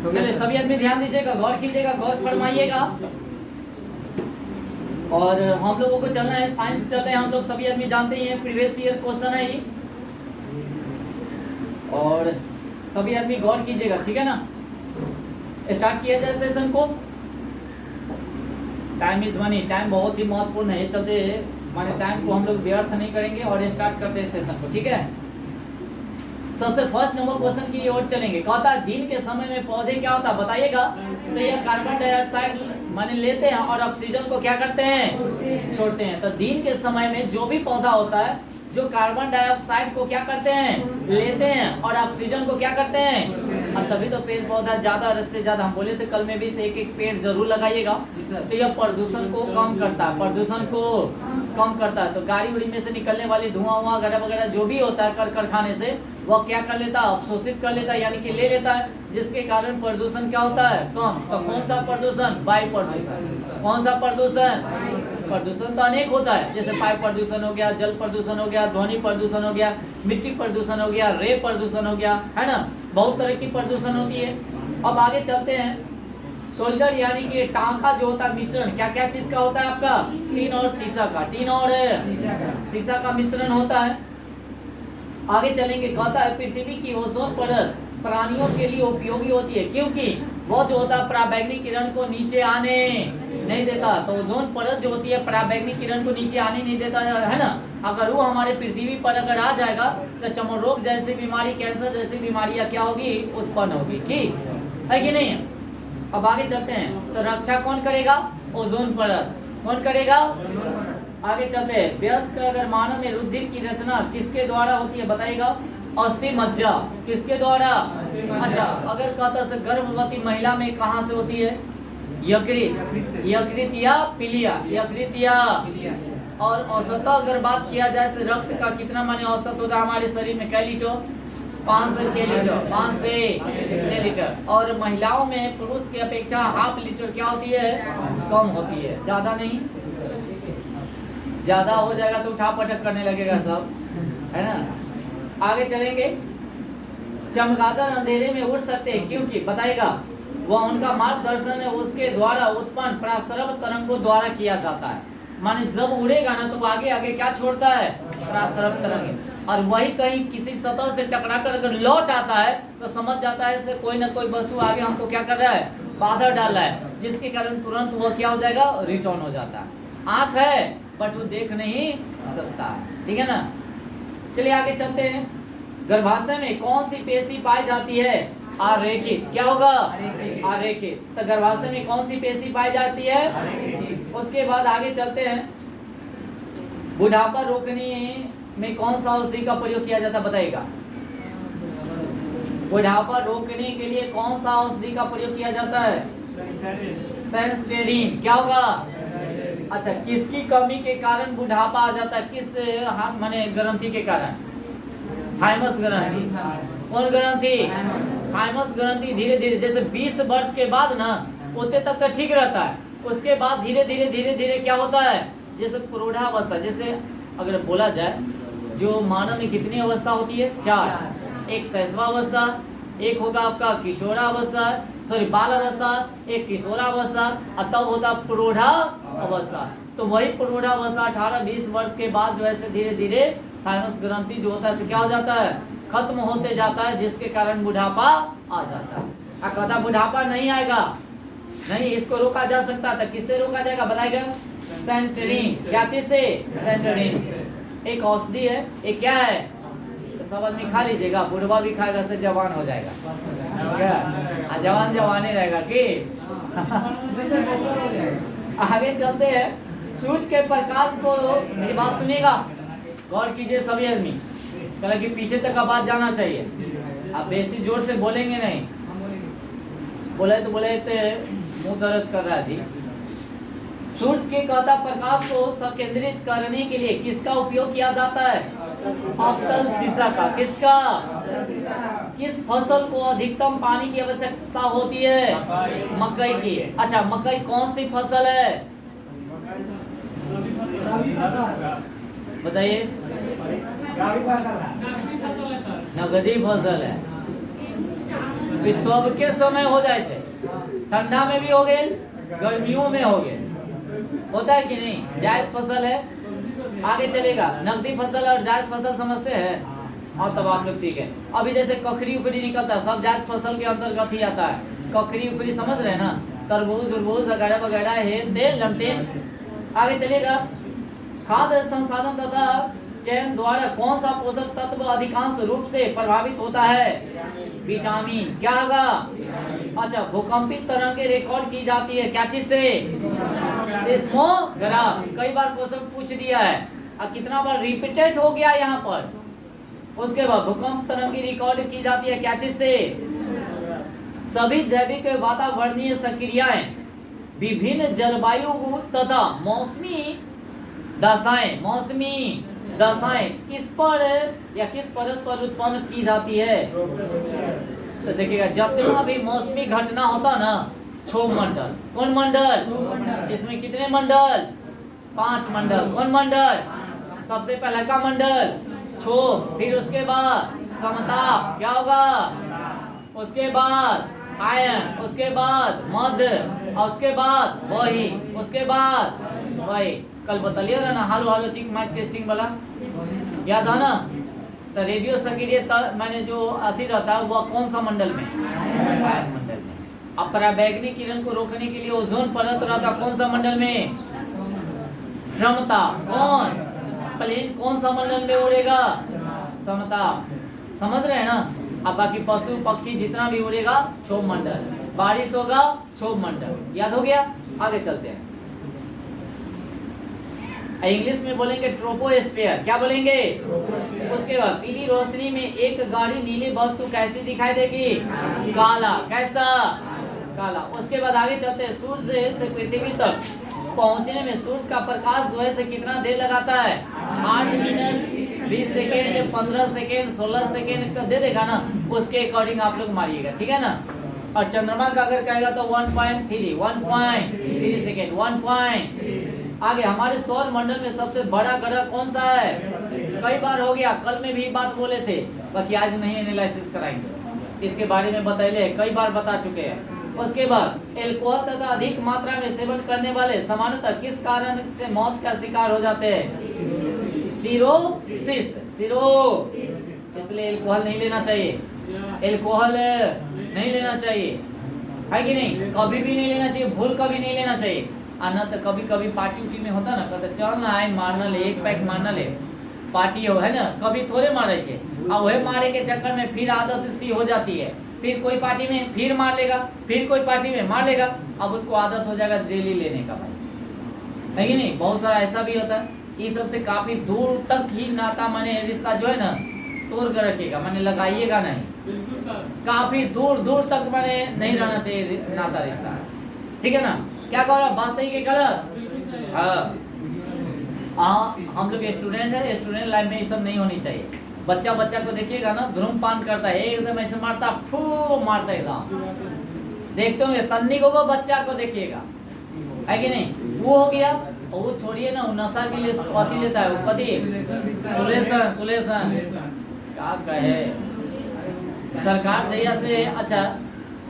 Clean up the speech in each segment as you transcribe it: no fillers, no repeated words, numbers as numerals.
चलिए सभी आदमी ध्यान दीजिएगा, गौर कीजिएगा, गौर फरमाइएगा। और हम लोगों को चलना है, साइंस चल रहे हैं हम लोग, सभी आदमी जानते ही हैं, प्रीवियस ईयर क्वेश्चन है ये। और सभी आदमी गौर कीजिएगा, ठीक है ना। स्टार्ट किया जाए सेशन को। टाइम इज मनी, टाइम बहुत ही महत्वपूर्ण है, ये चलते माने टाइम को हम लोग व्यर्थ नहीं करेंगे और स्टार्ट करते हैं सेशन को, ठीक है। सबसे फर्स्ट नंबर क्वेश्चन की ओर चलेंगे। कहता है दिन के समय में पौधे क्या होता है बताइएगा। तो ये कार्बन डाइऑक्साइड माने लेते हैं और ऑक्सीजन को क्या करते हैं, छोड़ते हैं। तो दिन के समय में जो भी पौधा होता है जो कार्बन डाइऑक्साइड को क्या करते हैं, लेते हैं और ऑक्सीजन को क्या करते हैं, और तभी तो पेड़ पौधा ज्यादा से ज्यादा, हम बोले थे कल में भी से एक पेड़ जरूर लगाइएगा। तो यह प्रदूषण को कम करता है, प्रदूषण को कम करता है। तो गाड़ी उड़ी में से निकलने वाली धुआं वगैरह वगैरह जो भी होता है कारखाने से, वह क्या कर लेता है, अवशोषित कर लेता है, यानी कि ले लेता है, जिसके कारण प्रदूषण क्या होता है, कम। तो कौन सा प्रदूषण, वायु प्रदूषण। कौन सा प्रदूषण, प्रदूषण तो अनेक होता है, जैसे वायु प्रदूषण हो गया, जल प्रदूषण हो गया, ध्वनि प्रदूषण हो गया, मिट्टी प्रदूषण हो गया, रे प्रदूषण हो गया, है ना, बहुत तरह की प्रदूषण होती है। अब आगे चलते हैं। सोल्डर यानी कि टांका जो होता है मिश्रण, क्या क्या चीज का होता है आपका, टीन और शीशा का, टीन और शीशा का मिश्रण होता है। आगे चलेंगे। कहता है पृथ्वी की ओजोन परत प्राणियों के लिए उपयोगी होती है, क्योंकि वो जो होता है पराबैंगनी किरण को नीचे आने नहीं देता। तो ओजोन परत जो होती है पराबैंगनी किरण को नीचे आने नहीं देता है ना। अगर वो हमारे पृथ्वी पर अगर आ जाएगा तो चर्म रोग जैसी बीमारी, कैंसर जैसी बीमारियां क्या होगी, उत्पन्न होगी, ठीक है कि नहीं। अब आगे चलते हैं। तो रक्षा कौन करेगा, ओजोन परत। कौन करेगा, आगे चलते हैं। वयस्क अगर मानव में रुधिर की रचना किसके द्वारा होती है बताइएगा, अस्थि मज्जा, किसके द्वारा। अच्छा, अगर कहता है गर्भवती महिला में कहाँ से होती है, यकृत, यकृत या पिलिया, यकृत या। और औसत अगर बात किया जाए तो रक्त का कितना माने औसत होता है हमारे शरीर में, कै लीटर, 5 से 6 लीटर, 5 से 6 लीटर। और महिलाओं में पुरुष की अपेक्षा हाफ लीटर क्या होती है, कम होती है, ज्यादा नहीं। ज्यादा हो जाएगा तो उठा पटक करने लगेगा सब, है ना। आगे चलेंगे। चमगादड़ अंधेरे में उड़ सकते हैं क्योंकि बताएगा, वह उनका मार्गदर्शन है उसके द्वारा उत्पन्न पराश्रव तरंगों द्वारा किया जाता है। माने जब उड़ेगा ना तो आगे आगे क्या छोड़ता है, पराश्रव तरंग। और वही कहीं किसी सतह से टकरा कर अगर लौट आता है तो समझ जाता है से कोई ना कोई वस्तु आगे हमको क्या कर रहा है, बाधा डाल रहा है, जिसके कारण तुरंत वह क्या हो जाएगा, रिटर्न हो जाता है। आंख है बट वो देख नहीं सकता है, ठीक है ना। चलिए आगे चलते हैं। गर्भाशय में कौन सी पेशी पाई जाती है, आरेखित। क्या होगा, आरेखित। तो गर्भाशय में कौन सी पेशी पाई जाती है। उसके बाद आगे चलते हैं। बुढ़ापा रोकने में कौन सा औषधि का प्रयोग किया जाता है बताइएगा। बुढ़ापा रोकने के लिए कौन सा औषधि का प्रयोग किया जाता है, सेंस्टेरिन। क्या होगा, अच्छा, किसकी कमी के कारण बुढ़ापा आ जाता है, किस माने ग्रंथि के कारण, थाइमस ग्रंथि। कौन ग्रंथि, थाइमस ग्रंथि। धीरे धीरे जैसे 20 वर्ष के बाद ना उतने तक तो ठीक रहता है, उसके बाद धीरे धीरे क्या होता है, जैसे प्रौढ़ावस्था, जैसे अगर बोला जाए जो मानव में कितनी अवस्था होती है, 4। एक शैशवावस्था, एक होगा आपका किशोरावस्था, सॉरी बाल अवस्था, एक किशोरावस्था, और तब होता प्रौढ़ा अवस्था। तो वही प्रौढ़ावस्था 18-20 वर्ष के बाद जो है धीरे धीरे थाइमस ग्रंथि जो होता है क्या हो जाता है, खत्म होते जाता है, जिसके कारण बुढ़ापा आ जाता है। कहता बुढ़ापा नहीं आएगा, नहीं, इसको रोका जा सकता था। किससे रोका जाएगा बताएगा, सेंटरिन। क्या चीज से, सेंटरिन। एक औषधि है, एक क्या है, तो सब आदमी खा लीजिएगा, बुढ़वा भी खाएगा से जवान हो जाएगा, क्या जवान जवान ही रहेगा कि। आगे चलते हैं। सूर्य के प्रकाश को, मेरी बात सुनिएगा, गौर कीजिए सभी आदमी, कल कि पीछे तक आवाज जाना चाहिए। आप बेसी जोर से बोलेंगे नहीं, बोले तो मुंह दर्द कर रहा जी। सूर्य के कहता प्रकाश को संकेंद्रित करने के लिए किसका उपयोग किया जाता है, अवतल शीशा का। किसका, किस फसल को अधिकतम पानी की आवश्यकता होती है, मकई की। अच्छा, मकई कौन सी फसल है बताइए, नगदी फसल है। सबके समय हो जाए छे, ठंडा में भी हो गए, गर्मियों में हो गए, होता है कि नहीं। जायज फसल है, आगे चलेगा। नकदी फसल और जायज फसल समझते हैं, और तब आप लोग ठीक है। अभी जैसे ककड़ी उकड़ी निकलता है, सब जायज फसल के अंतर्गत ही आता है। ककड़ी उकड़ी समझ रहे हैं ना, तरबूज उरबूज वगैरह वगैरह, हेल तेल लमटेन। आगे चलेगा। खाद्य संसाधन तथा चयन द्वारा कौन सा पोषक तत्व अधिकांश रूप से प्रभावित होता है? विटामिन। क्या होगा? अच्छा, भूकंपित तरंगें रिकॉर्ड की जाती है क्या चीज से? सिस्मोग्राफ। कई बार क्वेश्चन पूछ दिया है, और कितना बार रिपीटेड हो गया यहाँ पर। उसके बाद भूकंप तरंगें रिकॉर्ड की जाती है क्या चीज से? सभी जैविक वातावरणीय संक्रियाएं विभिन्न जलवायु तथा मौसमी दशाएं किस पर या किस परत पर उत्पन्न की जाती है? तो देखिएगा, जितना भी मौसमी घटना होता ना, क्षोभ मंडल। कौन मंडल? इसमें कितने मंडल? 5 मंडल। कौन मंडल? सबसे पहला का मंडल क्षोभ, फिर उसके बाद समताप, क्या होगा? उसके बाद आयन, उसके बाद मध्य, और उसके बाद वही, उसके बाद वही। कल बतलिए ना, हालो हालो चिक माइक टेस्टिंग वाला, याद है ना? तो रेडियो सक्रिय मैंने जो अति रहता है वह कौन सा मंडल में? आयन मंडल में। अब पराबैंगनी किरण को रोकने के लिए ओजोन परत रहता कौन सा मंडल में? क्षमता। कौन? प्लेन कौन सा मंडल में उड़ेगा? समता। समझ रहे हैं ना? अब बाकी पशु पक्षी जितना भी उड़ेगा क्षोभ मंडल, बारिश होगा क्षोभ मंडल। याद हो गया? आगे चलते हैं। इंग्लिश में बोलेंगे ट्रोपोस्फीयर। क्या बोलेंगे? उसके बाद पीली रोशनी में एक गाढ़ी नीली वस्तु कैसी दिखाई देगी? काला। कैसा? काला। उसके बाद आगे चलते हैं। सूर्य से पृथ्वी तक पहुंचने में सूर्य का प्रकाश जो है से कितना देर लगाता है? 8 मिनट 20 सेकेंड, 15 सेकेंड, 16 सेकेंड दे देगा ना, उसके अकॉर्डिंग आप लोग मारिएगा, ठीक है ना। और चंद्रमा का अगर कहेगा तो 1.3 सेकेंड, 1. आगे हमारे सौर मंडल में सबसे बड़ा ग्रह कौन सा है? कई बार हो गया, कल में भी बात बोले थे, बाकी आज नहीं एनालिसिस कराएंगे, इसके बारे में बताइए, कई बार बता चुके हैं। उसके बाद एल्कोहल तथा अधिक मात्रा में सेवन करने वाले सामान्यतः किस कारण से मौत का शिकार हो जाते हैं? सिरोसिस। इसलिए एल्कोहल नहीं लेना चाहिए, एल्कोहल नहीं लेना चाहिए, है कि नहीं? कभी भी नहीं लेना चाहिए, भूल कभी नहीं लेना चाहिए। आना तो कभी कभी पार्टी उटी में होता ना, कहते चल ना आए मारना ले, एक पैक मारना ले, पार्टी हो, है ना, कभी थोड़े मारे छे, और वही मारे के चक्कर में फिर आदत सी हो जाती है, फिर कोई पार्टी में फिर मार लेगा, फिर कोई पार्टी में मार लेगा, अब उसको आदत हो जाएगा डेली लेने का, भाई, है कि नहीं? बहुत सारा ऐसा भी होता है। ये सबसे काफी दूर तक ही नाता माने रिश्ता जो है ना तोड़ कर रखिएगा, माने लगाइएगा नहीं, काफी दूर दूर तक माने नहीं रहना चाहिए नाता रिश्ता, ठीक है ना? क्या कह रहा, बात सही के गलत? हाँ, हम लोग स्टूडेंट है, स्टूडेंट लाइफ में ये सब नहीं होनी चाहिए। बच्चा को देखिएगा ना, धूम्रपान करता है, एकदम ऐसे मारता, फू मारता है एकदम, देखते होंगे तन्नी को, वो बच्चा को देखिएगा, है कि नहीं? वो हो गया, और वो छोड़िए ना, नशा के लिए पति लेता है, वो पति सुलेशन क्या कहे सरकार जैया से। अच्छा,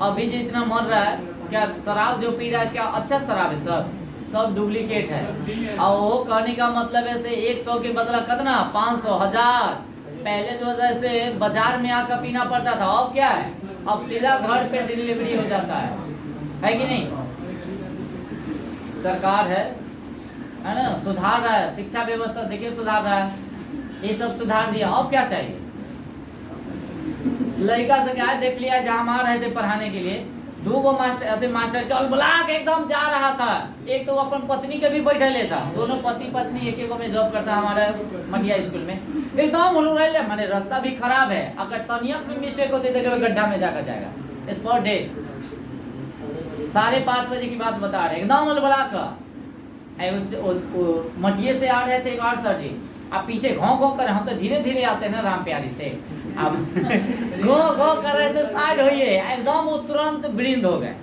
अभी जो इतना मर रहा है, क्या शराब जो पी रहा है क्या अच्छा शराब है? सब डुप्लीकेट है। और वो कहने का मतलब है से 100 के बदला कितना? 500, 1000। पहले जो जैसे बाजार में आकर पीना पड़ता था, अब क्या है? अब सीधा घर पे डिलीवरी हो जाता है कि नहीं? सरकार है ना, सुधार रहा है, शिक्षा व्यवस्था देखिए सुधार रहा है, ये सब सुधार दिया, अब क्या चाहिए? लड़का से क्या देख लिया, जहाँ रहे थे पढ़ाने के लिए, 2 मास्टर कल बुला के एकदम जा रहा था, एक तो अपन पत्नी के भी बैठे ले था, दोनों पति पत्नी एक में जॉब करता हमारे मटिया स्कूल में, एकदम उड़े, माने रास्ता भी खराब है, अगर तनियत में मिस्टेक होती तो गड्ढा में जाकर जाएगा, स्पॉट डेट। 5:30 बजे की बात बता रहे, एकदम बुला कर मटिये से आ रहे थे एक और सर जी, अब पीछे घों कर, हम तो धीरे धीरे आते हैं ना राम प्यारी से, अब घो कर रहे थे, साइड होइए, एकदम वो तुरंत वृंद हो गए।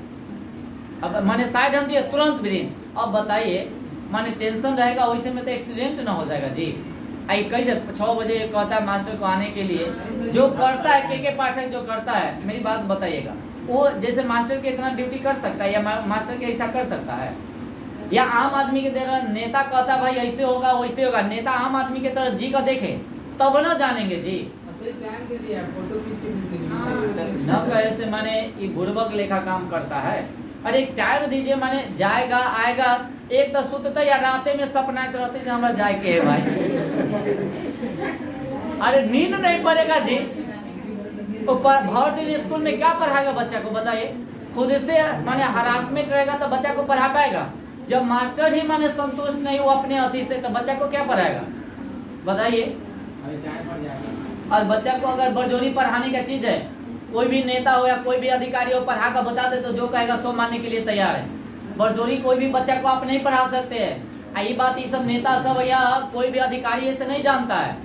अब माने साइड हम दिए, तुरंत वृंद। अब बताइए, माने टेंशन रहेगा वैसे में तो एक्सीडेंट ना हो जाएगा जी, 21 से 6 बजे कहता है मास्टर को आने के लिए। जो करता है के पाठक जो करता है, मेरी बात बताइएगा, वो जैसे मास्टर के इतना ड्यूटी कर सकता है या मास्टर के ऐसा कर सकता है? या आम आदमी के तरह नेता कहता भाई ऐसे होगा वैसे होगा, नेता आम आदमी के तरह जी का देखे तब ना जानेंगे जी। न कहे से माने ये बुड़बक लेखा काम करता है। अरे एक टाइम दीजिए, माने जाएगा आएगा, एक तो सुतते या राते में सपना रहते से हमारा जाए के है भाई। अरे नींद नहीं पड़ेगा जी। तो भर दिन स्कूल में क्या पढ़ाएगा बच्चा को बताइए? खुद से माने हरासमेंट रहेगा तो बच्चा को पढ़ा पाएगा? जब मास्टर ही माने संतुष्ट नहीं हो अपने अति से तो बच्चा को क्या पढ़ाएगा बताइए? और बच्चा को अगर बरजोरी पढ़ाने का चीज है, कोई भी नेता हो या कोई भी अधिकारी हो पढ़ा कर बता दे तो जो कहेगा सो मानने के लिए तैयार है। बरजोरी कोई भी बच्चा को आप नहीं पढ़ा सकते हैं। ये बात ये सब नेता सब या कोई भी अधिकारी ऐसे नहीं जानता है।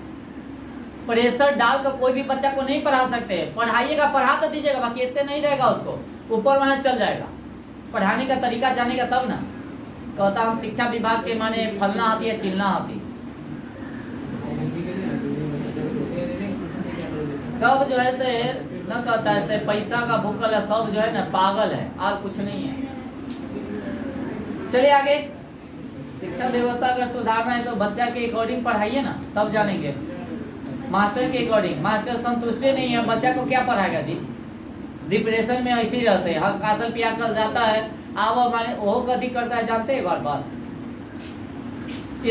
प्रेशर डालकर कोई भी बच्चा को नहीं पढ़ा सकते। पढ़ाइएगा, पढ़ा तो दीजिएगा, बाकी इतने नहीं रहेगा, उसको ऊपर वहां चल जाएगा। पढ़ाने का तरीका जानेगा तब ना। कहता हम शिक्षा विभाग के माने फलना आती है चिलना आती। सब जो है से न कहता है से पैसा का भूखल है, सब जो है ना पागल है, और कुछ नहीं है। चलिए आगे। शिक्षा व्यवस्था अगर सुधारना है तो बच्चा के अकॉर्डिंग पढ़ाइए ना, तब जानेंगे। मास्टर के अकॉर्डिंग, मास्टर संतुष्ट नहीं है, बच्चा को क्या पढ़ाएगा जी? डिप्रेशन में ऐसे ही रहते हैं। हर कासल पिया कल जाता है, आवा माने वो कथी करता है जानते हैं? एक बार बात,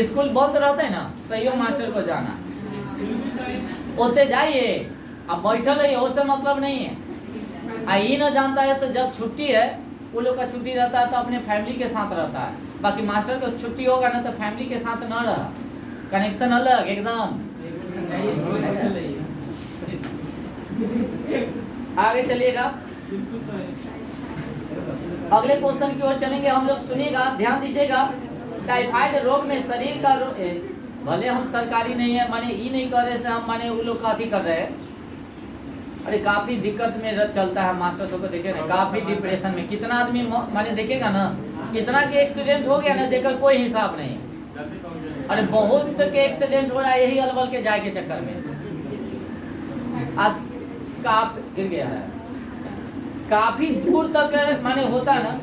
स्कूल बंद रहता है ना, तैयो मास्टर को जाना ओते जाइए, अब बैठल है उससे मतलब नहीं है। ये ना जानता है तो जब छुट्टी है, वो लोग का छुट्टी रहता है तो अपने फैमिली के साथ रहता है। बाकी मास्टर को छुट्टी होगा ना तो फैमिली के साथ ना रहा, कनेक्शन अलग एकदम। आगे चलिएगा, अगले क्वेश्चन की ओर चलेंगे हम लोग। सुनिएगा, ध्यान दीजिएगा। टाइफाइड रोग में शरीर का भले हम सरकारी नहीं है, माने ये नहीं कर रहे से हम माने वो लोग काफी कर रहे हैं। अरे काफी दिक्कत में चलता है मास्टर सबको, देखे ना काफी डिप्रेशन में। कितना आदमी माने देखेगा ना, इतना के एक्सीडेंट हो गया ना जेकर कोई हिसाब नहीं। अरे बहुत के एक्सीडेंट हो रहा है यही अलबल के जाए के चक्कर में। आज काफी गिर गया है, काफी दूर तक माने होता है ना,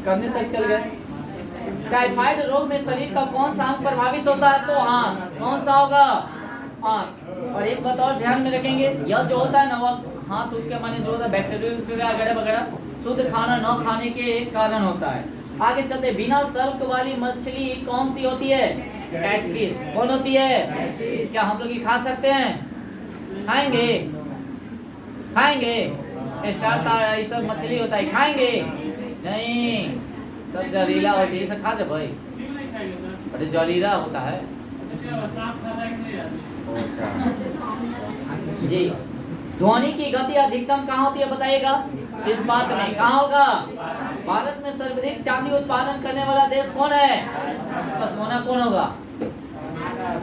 करने तक चल गए। टाइफाइड रोग में शरीर का कौन सा अंग प्रभावित होता है? तो आंख। कौन सा होगा? आंख। और एक बात और ध्यान में रखेंगे, यह जो होता है ना, वो हाथ उठ के माने जो होता है बैक्टीरिया वगैरह वगैरह शुद्ध खाना न खाने के कारण होता है। आगे चलते, बिना सल्क वाली मछली कौन सी होती है? कैटफिश। कौन होती है? क्या हम लोग ये खा सकते हैं? खाएंगे? खाएंगे? स्टार ये सब मछली होता है, खाएंगे नहीं, सब जहरीला हो चाहिए, सब खा जा भाई। अरे जहरीला होता है। अच्छा जी। ध्वनि की गति अधिकतम कहाँ होती है बताइएगा? इस बात में कहाँ होगा? भारत में सर्वाधिक चांदी उत्पादन करने वाला देश कौन है? तो सोना कौन होगा?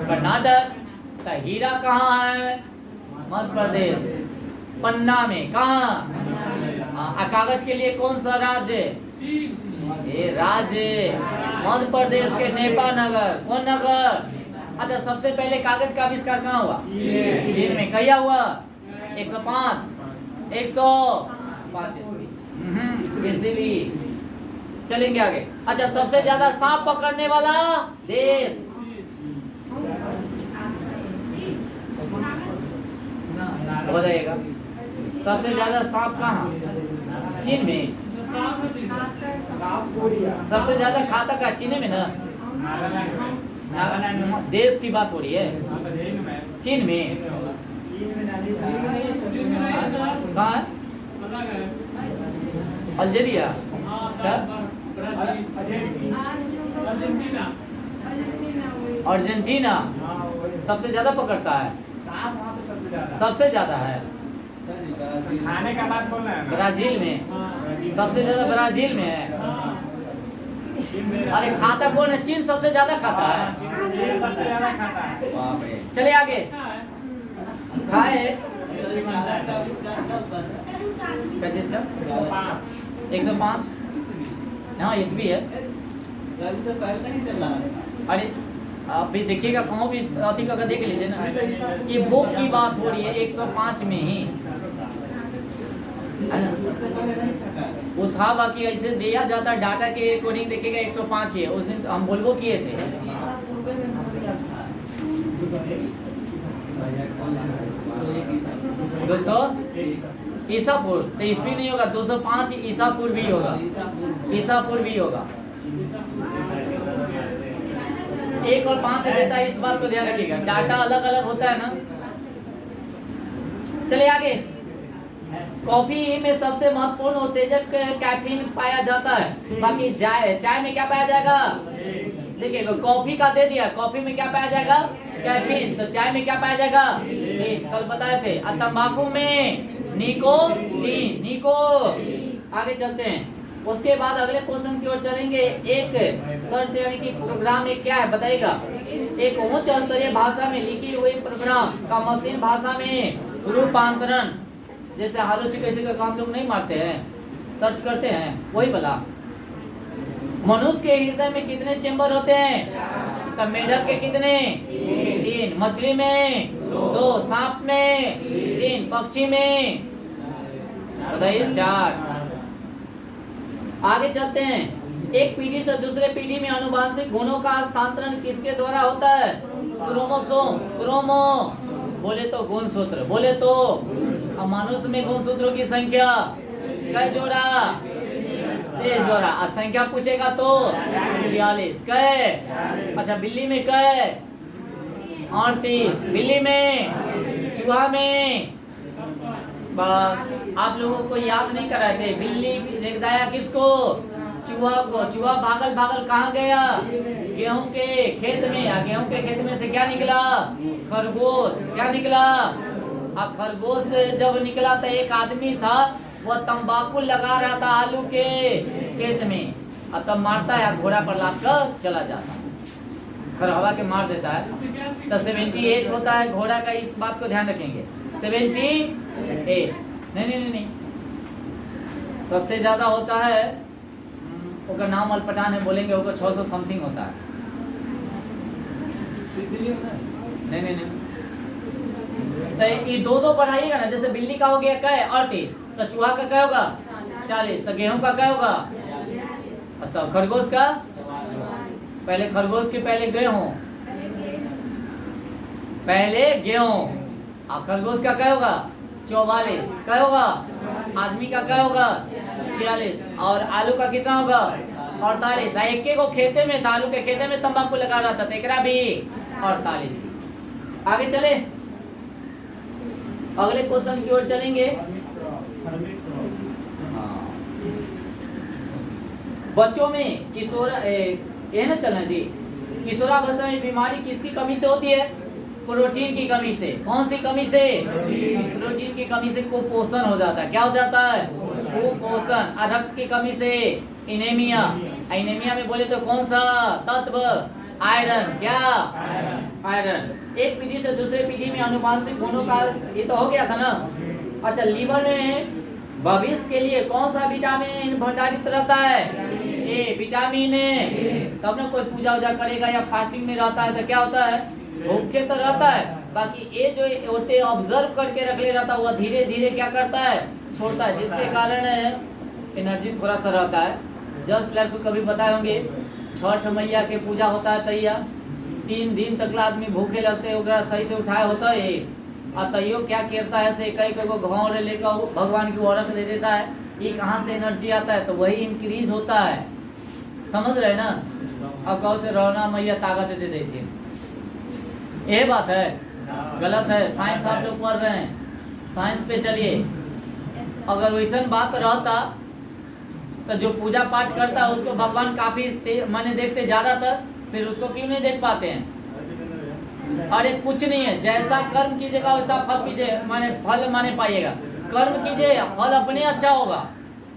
कर्नाटक। तो हीरा कहाँ है? मध्य प्रदेश, पन्ना में। कहाँ? कागज के लिए कौन सा राज्य? ये राज्य मध्य प्रदेश के नेपा नगर। कौन नगर? अच्छा, सबसे पहले कागज का आविष्कार कहाँ हुआ? चीन में। कहिया हुआ? 105 ईस्वी। चलेंगे आगे। अच्छा, सबसे ज्यादा सांप पकड़ने वाला देश? बताइएगा। सबसे ज्यादा सांप कहाँ? चीन में। सबसे ज्यादा खाता का चीन में ना? देश की बात हो रही है। चीन में। कहाँ है? अल्जीरिया। अर्जेंटीना सबसे ज्यादा पकड़ता है। सबसे ज्यादा है खाने का बात बोलना है। ब्राजील में। सबसे ज्यादा ब्राजील में है। अरे खाता कौन है? चीन सबसे ज्यादा खाता है। सबसे ज्यादा खाता है। बाप रे। चलिए आगे। खाए क्या चीज का? 105। हाँ ईस्वी है। गाड़ी से पहले नहीं चल रहा था। अरे आप भी देखिएगा, कहूँ भी अति का देख लीजिए ना, ये बुक की बात हो रही है 105 में ही है ना? उससे पहले नहीं था। वो था, बाकी ऐसे दिया जाता डाटा के अकॉर्डिंग देखिएगा 105 ही है। उस दिन हम बोलबो किए थे ईसा पूर्व में दिया था। 200 ईसा पूर्व, तो ईस्वी नहीं होगा, 205 ईसा पूर्व भी होगा, ईसा पूर्व भी होगा। 1 और 5 रहता है, इस बात को ध्यान रखिएगा, डाटा अलग अलग होता है ना। चलिए आगे। कॉफी में सबसे महत्वपूर्ण उत्तेजक कैफीन पाया जाता है। बाकी चाय में क्या पाया जाएगा? देखिए कॉफी का दे दिया, कॉफी में क्या पाया जाएगा? कैफीन। तो चाय में क्या पाया जाएगा? कल बताए थे। और तंबाकू में निकोटीन, निको। आगे चलते हैं। उसके बाद अगले क्वेश्चन की ओर चलेंगे। एक सर्च यानी कि प्रोग्राम एक क्या है बताइएगा? एक उच्च स्तरीय भाषा में लिखी हुई प्रोग्राम का मशीन भाषा में रूपांतरण। जैसे हालोची कैसे का काम लोग नहीं मारते हैं, सर्च करते हैं, वही बोला। मनुष्य के हृदय में कितने चेंबर होते हैं? तो मेढक के कितने? 3। मछली में 2, सांप में 3, पक्षी में बताइए 4। आगे चलते हैं। एक पीढ़ी से दूसरे पीढ़ी में आनुवंशिक गुणों का हस्तांतरण किसके द्वारा होता है? Chromosome, chromo. बोले तो गुणसूत्र, बोले तो। अब मनुष्य में गुणसूत्रों की संख्या कै जोड़ा? 23 जोड़ा। और संख्या पूछेगा तो 46 कै? अच्छा बिल्ली में कै? 38। बिल्ली में, चूहा में। आप लोगों को याद नहीं कराए थे, बिल्ली देखदाया किसको? चूहा को। चूहा भागल भागल कहाँ गया? गेहूं के खेत में। गेहूं के खेत में से क्या निकला? खरगोश। क्या निकला? खरगोश जब निकला तो एक आदमी था, वह तंबाकू लगा रहा था आलू के खेत में, और तब मारता है, घोड़ा पर लाद कर चला जाता है, खरहवा के मार देता है। तो 78 होता है घोड़ा का। इस बात को ध्यान रखेंगे, 78। नहीं, सबसे ज्यादा होता है, उसका नाम अल्पटान है, बोलेंगे उसको 600 समथिंग होता है। नहीं, तो ये 2 बढ़ाइएगा ना। जैसे बिल्ली का हो गया कै? 38। तो चूहा का क्या होगा? 40। तो गेहूं का क्या होगा? तो खरगोश का? पहले खरगोश के पहले गेहूं, पहले गेहूं। और खरगोश का क्या होगा? 44। क्या होगा? आदमी का क्या होगा? 46। और आलू का कितना होगा? 48। एक को खेते में था, आलू के खेते में तंबाकू लगा रहा था, तो एकरा भी 48। आगे चले, अगले क्वेश्चन की ओर चलेंगे। बच्चों में किशोर ये ना चलना जी, किशोरावस्था में बीमारी किसकी कमी से होती है? प्रोटीन की कमी से। कौन सी कमी से? प्रोटीन की कमी से कुपोषण हो जाता है। क्या हो जाता है? कुपोषण। और रक्त की कमी से एनीमिया। एनीमिया में बोले तो कौन सा तत्व? आयरन। क्या? आयरन। एक पीढ़ी से दूसरे पीढ़ी में आनुवंशिक गुणों का, ये तो हो गया था ना। अच्छा, लीवर में भविष्य के लिए कौन सा विटामिन भंडारित रहता है? A vitamin A. तब ना कोई पूजा वूजा करेगा या फास्टिंग में रहता है तो क्या होता है? भूखे तो रहता है, बाकी ये जो होते ऑब्जर्व करके रख ले रहता है, वह धीरे धीरे क्या करता है? छोड़ता है, जिसके कारण एनर्जी थोड़ा सा रहता है। जस्ट लाइक तो कभी बताए होंगे, छठ मैया के पूजा होता है तैया 3 दिन तक आदमी भूखे लगते हैं, सही से उठाया होता है। और तैयो क्या करता है से कई को घाव लेकर भगवान की औरत दे देता है। ये कहाँ से एनर्जी आता है? तो वही इंक्रीज होता है, समझ रहे ना। अब कहो से रोना मैया ताकत दे देती है, ये बात है, गलत है। साइंस आप लोग पढ़ रहे हैं, साइंस पे चलिए। अगर वैसा बात रहता तो जो पूजा पाठ करता है उसको भगवान काफी माने देखते ज्यादातर, फिर उसको क्यों नहीं देख पाते हैं? अरे कुछ नहीं है, जैसा कर्म कीजिएगा वैसा फल कीजिए, माने फल माने पाइएगा। कर्म कीजिए, फल अपने अच्छा होगा।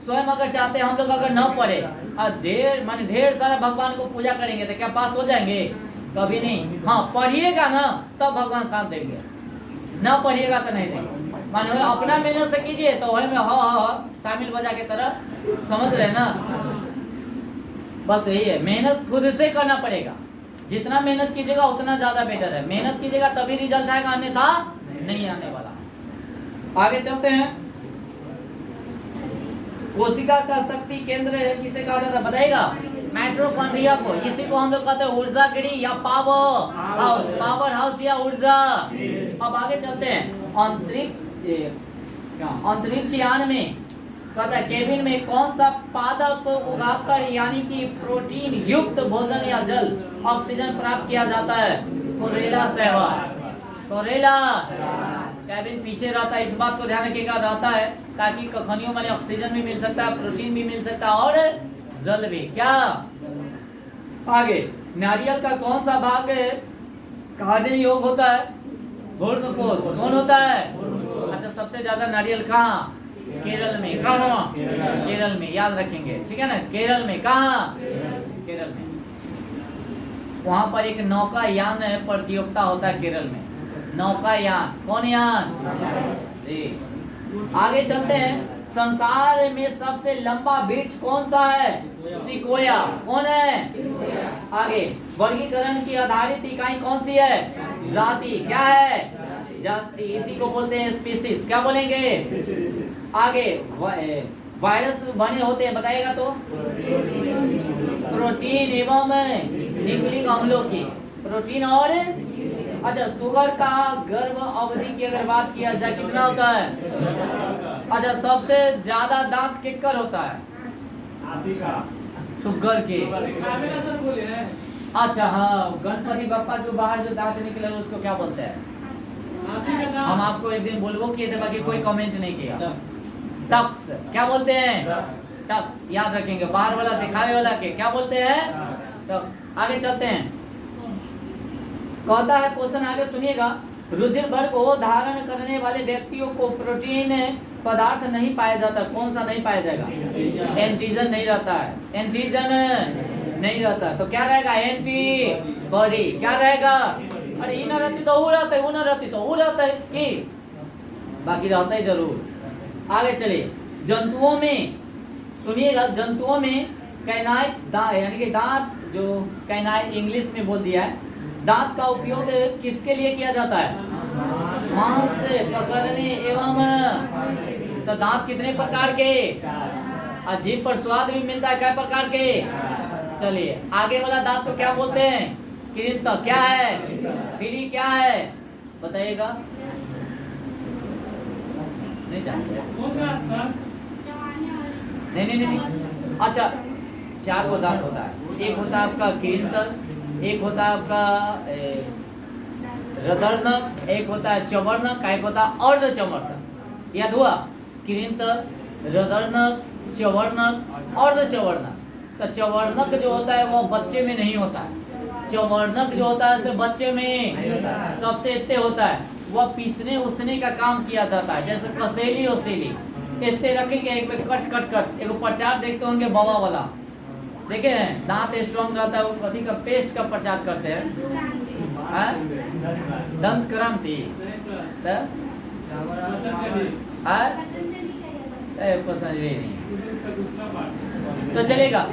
स्वयं अगर चाहते हम लोग अगर न पढ़े और ढेर सारा भगवान को पूजा करेंगे तो क्या पास हो जाएंगे? कभी नहीं। हाँ पढ़िएगा ना तब भगवान साथ देंगे, ना पढ़िएगा तो नहीं देंगे। माने अपना मेहनत से कीजिए तो वही में शामिल बजा के तरह, समझ रहे ना। बस यही है, मेहनत खुद से करना पड़ेगा। जितना मेहनत कीजिएगा उतना ज्यादा बेटर है। मेहनत कीजिएगा तभी रिजल्ट आएगा, अन्यथा नहीं आने वाला। आगे चलते हैं। कोशिका का शक्ति केंद्र किसे कहा जाता है बताइएगा? माइटोकॉन्ड्रिया को। इसी को हम लोग कहते हैं ऊर्जा गिरी या पावर हाउस, पावर हाउस या ऊर्जा। अब आगे चलते हैं। अंतरिक्ष यान में कहता है केबिन में कौन सा पादप उगाकर यानी कि प्रोटीन युक्त भोजन या जल ऑक्सीजन प्राप्त किया जाता है? कोरेला शैवाल। कोरेला केबिन पीछे रहता है, इस बात को ध्यान रखिएगा, रहता है ताकि कखनियों में ऑक्सीजन भी मिल सकता है, प्रोटीन भी मिल सकता है और जल भी। क्या आगे नारियल का कौन सा भाग खाने योग्य होता है? भ्रूणपोष। कौन होता है? अच्छा, सबसे ज्यादा नारियल कहाँ? केरल में। कहाँ? केरल में, याद रखेंगे, ठीक है ना? केरल में। कहाँ? केरल में। वहां पर एक नौकायान प्रतियोगिता होता है केरल में। नौकायान। कौन यान? जी। आगे चलते हैं। संसार में सबसे लंबा वृक्ष कौन सा है? सिकोया। कौन है? आगे वर्गीकरण की आधारित इकाई कौन सी है? जाति। क्या है? जाति। इसी को बोलते हैं स्पीसीज। क्या बोलेंगे? आगे वायरस बने होते हैं बताइएगा तो? प्रोटीन एवं न्यूक्लिक अम्लों की। प्रोटीन और अच्छा, शुगर का गर्भ अवधि की अगर बात किया जाए कितना होता है? अच्छा, सबसे ज्यादा दांत किसका होता है? शुगर के। अच्छा हाँ, गणपति बप्पा जो बाहर जो दांत निकले उसको क्या बोलते हैं? हम आपको एक दिन बोलबो किए थे, बाकी कोई कमेंट नहीं किया। टक्स। क्या बोलते हैं? टक्स। याद रखेंगे, बाहर वाला दिखावे वाला के क्या बोलते हैं? टक्स। आगे चलते हैं। कहता है क्वेश्चन आगे सुनिएगा। रुधिर वर्ग को धारण करने वाले व्यक्तियों को प्रोटीन पदार्थ नहीं पाया जाता। कौन सा नहीं पाया जाएगा? एंटीजन नहीं रहता है। एंटीजन नहीं रहता तो क्या रहेगा? एंटीबॉडी। क्या रहेगा? अरे ये ना रहती तो वो रहता है, वो ना रहती तो वो रहता है कि बाकी रहता है जरूर। आगे चलिए। जंतुओं में सुनिएगा, जंतुओं में कैनाइट यानी कि दांत, जो कैनाइट इंग्लिश में बोल दिया है, दांत का उपयोग किसके लिए किया जाता है? मांस पकड़ने एवं। तो दांत कितने प्रकार के? जीभ पर स्वाद भी मिलता है, क्या प्रकार के? चलिए आगे वाला दांत को क्या बोलते हैं? कृंतक। क्या है? फ्री। क्या है बताइएगा? नहीं जानते? नहीं। अच्छा, 4 को दांत होता है। एक होता है आपका कृंतक, एक होता है आपका रदर्नक, एक होता है चवर्णक, एक होता है अर्धचवर्णक। याद हुआ? कृंतक, रदर्नक, चवर्णक, अर्धचवर्णक। तो चवर्णक जो होता है वो बच्चे में नहीं होता है। चवर्णक जो होता है बच्चे में सबसे इतने होता है, वह पीसने उसने का काम किया जाता है। जैसे कसेली ओसेली इतने रखेंगे, एक पे कट कट कट। एक प्रचार देखते होंगे बाबा वाला, देखे हैं? दांत स्ट्रॉन्ग रहता है, वो कथी का पेस्ट का प्रचार करते हैं? दंत क्रांति। पतंजलि नहीं। तो चलेगा,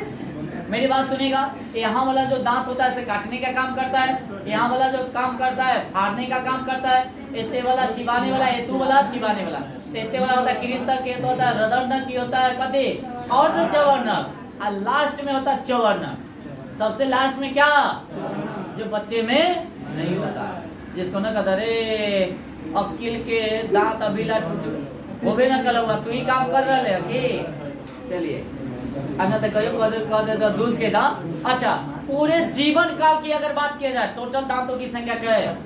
मेरी बात सुनिएगा। यहाँ वाला जो दांत होता है इसे काटने का काम करता है, यहाँ वाला जो काम करता है फाड़ने का काम करता है, इतने वाला चिबाने वाला, हेतु वाला चिबाने वाला। इतने वाला होता है कृंतक, ये तो होता है रदर्नक, ये होता है कथी? अर्धचवर्णक। और लास्ट में होता है चवर्णक। सबसे लास्ट में क्या? जो बच्चे में नहीं होता है, जिसको ना कहता रे अकिल के दांत अभिला टूट होबे ना कल हुआ, तू ही काम कर रहा है कि? चलिए अन्य तो कहो दूध के दांत। अच्छा, पूरे जीवन काल की अगर बात किया जाए, टोटल दांतों की संख्या क्या है?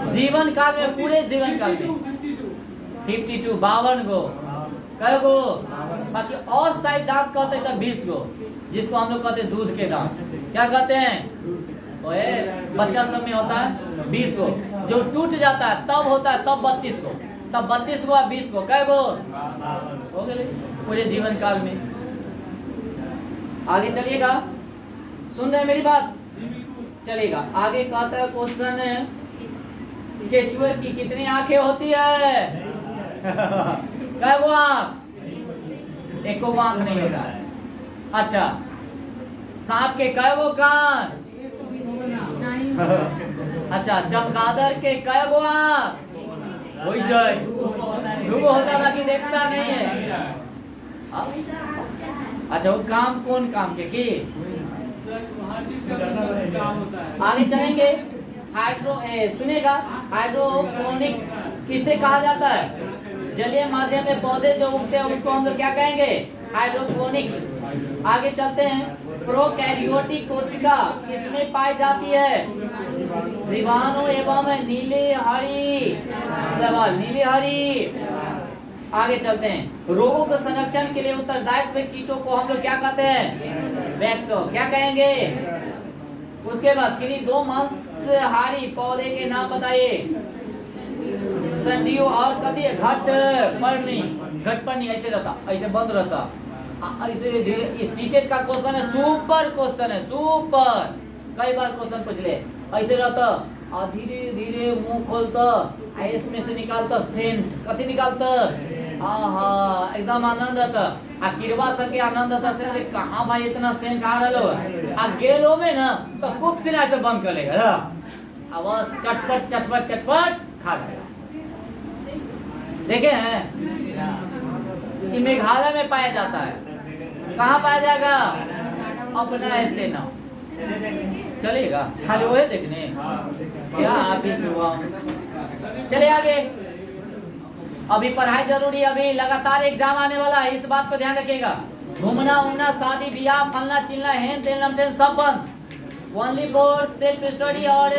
जीवन काल में, पूरे जीवन काल में 52, 52 गो। कई गो? बाकी अस्थायी दांत कहते हैं 20 गो, जिसको हम लोग कहते हैं दूध के दांत। क्या कहते हैं? बच्चा सब में होता है 20 गो। जो टूट जाता है तब होता है तब 32 गो, तब 32 गो 20 गो। कई गो हो गए पूरे जीवन काल में? आगे चलिएगा, सुन रहे हैं मेरी बात? चलिएगा आगे कहता है क्वेश्चन, केचुए की कितनी आंखें होती है? कै गो आंख? एको आंख नहीं होता है। अच्छा, सांप के कय गो कान? अच्छा, चमगादड़ के कय गो आँख? वही जाए दूगो होता बाकी देखता नहीं है। अच्छा, वो काम कौन काम के की? आगे चलेंगे। सुनेगा, हाइड्रोपोनिक्स किसे कहा जाता है? जलीय माध्यम में पौधे जो उगते हैं उसको हम लोग क्या कहेंगे? हाइड्रोपोनिक्स। आगे चलते हैं। प्रोकैरियोटिक कोशिका किसमें पाई जाती है? जीवाणु एवं नीली हरी। सवाल नीली हरी। आगे चलते हैं। रोगों के संरक्षण के लिए उत्तरदायित्व कीटों को हम लोग क्या कहते हैं? वेक्टर। क्या कहेंगे? उसके बाद किन्हीं दो मांसाहारी पौधे के नाम बताइए। संडियो और कथी? घटपर्णी ऐसे रहता, ऐसे बंद रहता, ऐसे धीरे। ये सीटेट का क्वेश्चन है, सुपर क्वेश्चन है, सुपर। कई बार क्वेश्चन पूछ ले। ऐसे रहता और धीरे धीरे मुंह खोलता, इसमें से निकालता सेंट। कथी निकालता? आहा, एकदम आनंद आता। आ किरवा सके आनंद आता से, अरे कहाँ भाई इतना सेंट आ रहा है। आ गेलो में ना तो खूब सिना से बंद कर लेगा। बस चटपट चटपट चटपट खा जाएगा। देखे हैं? ये मेघालय में पाया जाता है। कहाँ पाया जाएगा? अपना है ना, चलेगा खाली वो है देखने क्या आप ही सुबह। चले आगे। अभी पढ़ाई जरूरी है, अभी लगातार एग्जाम आने वाला है, इस बात को ध्यान रखिएगा। घूमना उमना शादी ब्याह फलना चिलना हेन तेल लमटेन सब बंद। Only for self study. और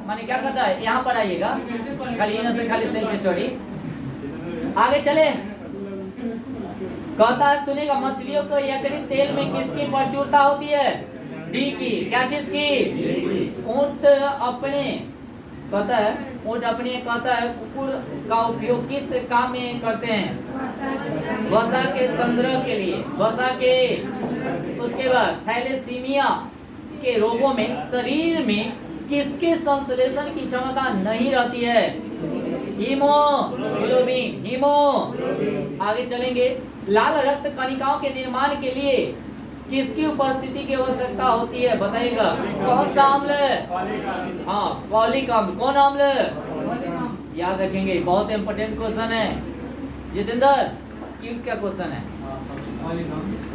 माने क्या कहता है? यहाँ पर आइएगा, खाली इन्हों से खाली सेल्फ स्टडी। आगे चले। कहता है सुनेगा, मछलियों को यकृत तेल में किसकी प्रचुरता होती है? डी की। क्या चीज की? ऊंट अपने कहता है, ऊंट अपने कहता है कुकुर का उपयोग किस काम में करते हैं? वसा के संग्रह के लिए, वसा के। उसके बाद थैलेसीमिया के रोगों में शरीर में किसके संश्लेषण की क्षमता नहीं रहती है? हीमोग्लोबिन। हीमो। आगे चलेंगे। लाल रक्त कणिकाओं के निर्माण के लिए किसकी उपस्थिति की आवश्यकता होती है? बताइएगा। कौन सा अम्ल? हाँ, फॉलिक अम्ल। कौन अम्ल? याद रखेंगे, बहुत इंपॉर्टेंट क्वेश्चन है। जितेंद्र, क्यों क्या क्वेश्चन है?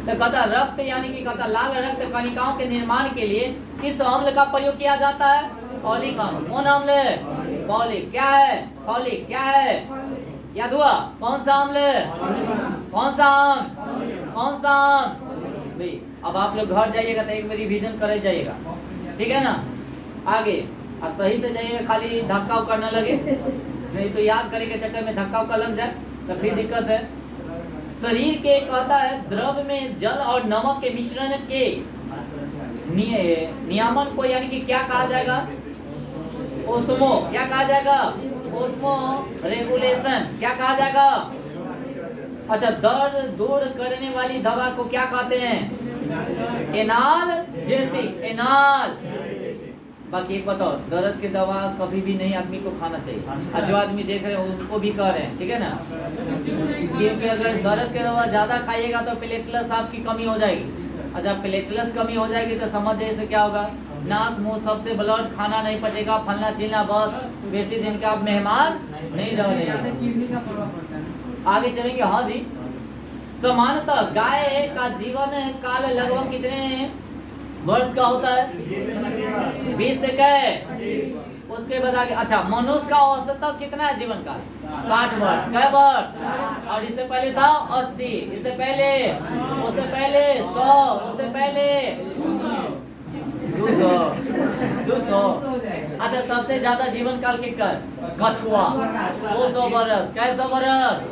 तो कहता रक्त यानी कि कहता लाल रक्त कणिकाओं के निर्माण के लिए किस अम्ल का प्रयोग किया जाता है? फॉलिक अम्ल। कौन अम्ल? फॉलिक। क्या है? फॉलिक। क्या है? याद हुआ? कौन सा अम्ल? कौन सा अम्ल? कौन सा अम्ल? भाई अब आप लोग घर जाइएगा तो एक बार रिवीजन करे जाइएगा, ठीक है ना? आगे और सही से जाइएगा, खाली धक्का उक्का न लगे, नहीं तो याद करने के चक्कर में धक्का उक्का लग जाए तो फिर दिक्कत है। शरीर के कहता है द्रव में जल और नमक के मिश्रण के नियमन को यानी कि क्या कहा जाएगा? ओस्मो। क्या कहा जाएगा? Osmo regulation. क्या कहा जाएगा? अच्छा, दर्द दूर करने वाली दवा को क्या कहते हैं? एनाल्जेसिक। एनाल। बाकी एक बताओ, दर्द की दवा कभी भी नहीं आदमी को खाना चाहिए। जो आदमी देख रहे हैं उनको भी कह रहे हैं, ठीक है ना? क्योंकि अगर दर्द की दवा ज्यादा खाइएगा तो प्लेटलेट्स आपकी कमी हो जाएगी। अच्छा, प्लेटलेट्स कमी हो जाएगी तो समझ जाइए से क्या होगा? नाक मुंह सबसे ब्लड, खाना नहीं पचेगा, फलना चिलना, बस बेसी दिन के आप मेहमान नहीं रह रहे। आगे चलेंगे। हाँ जी। सामान्यतः गाय का जीवन काल लगभग कितने वर्ष का होता है? 20 से कै? उसके बाद आगे। अच्छा, मनुष्य का औसत कितना है जीवन काल? 60 वर्ष। कै वर्ष? और इससे पहले था 80, इससे पहले, उससे पहले 100, उससे पहले 200। अच्छा, सबसे ज्यादा जीवन काल के कर? कछुआ। 200 वर्ष। कैसा वर्ष?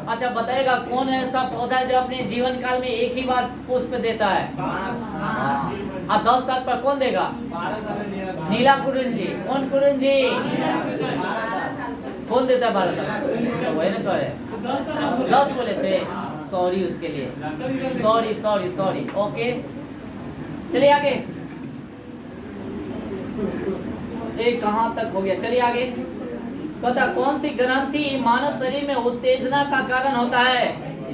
अच्छा, बताइएगा कौन ऐसा पौधा है जो अपने जीवन काल में एक ही बार पुष्प देता है? 10 साल पर कौन देगा? नीला कुरुंजी। कौन कुरुंजी? कौन देता है 12 साल? वही ना करे, 10 बोले थे, सॉरी उसके लिए, सॉरी। ओके, चलिए आगे। कहाँ तक हो गया? चलिए आगे। पता कौन सी ग्रंथि मानव शरीर में उत्तेजना का कारण होता है?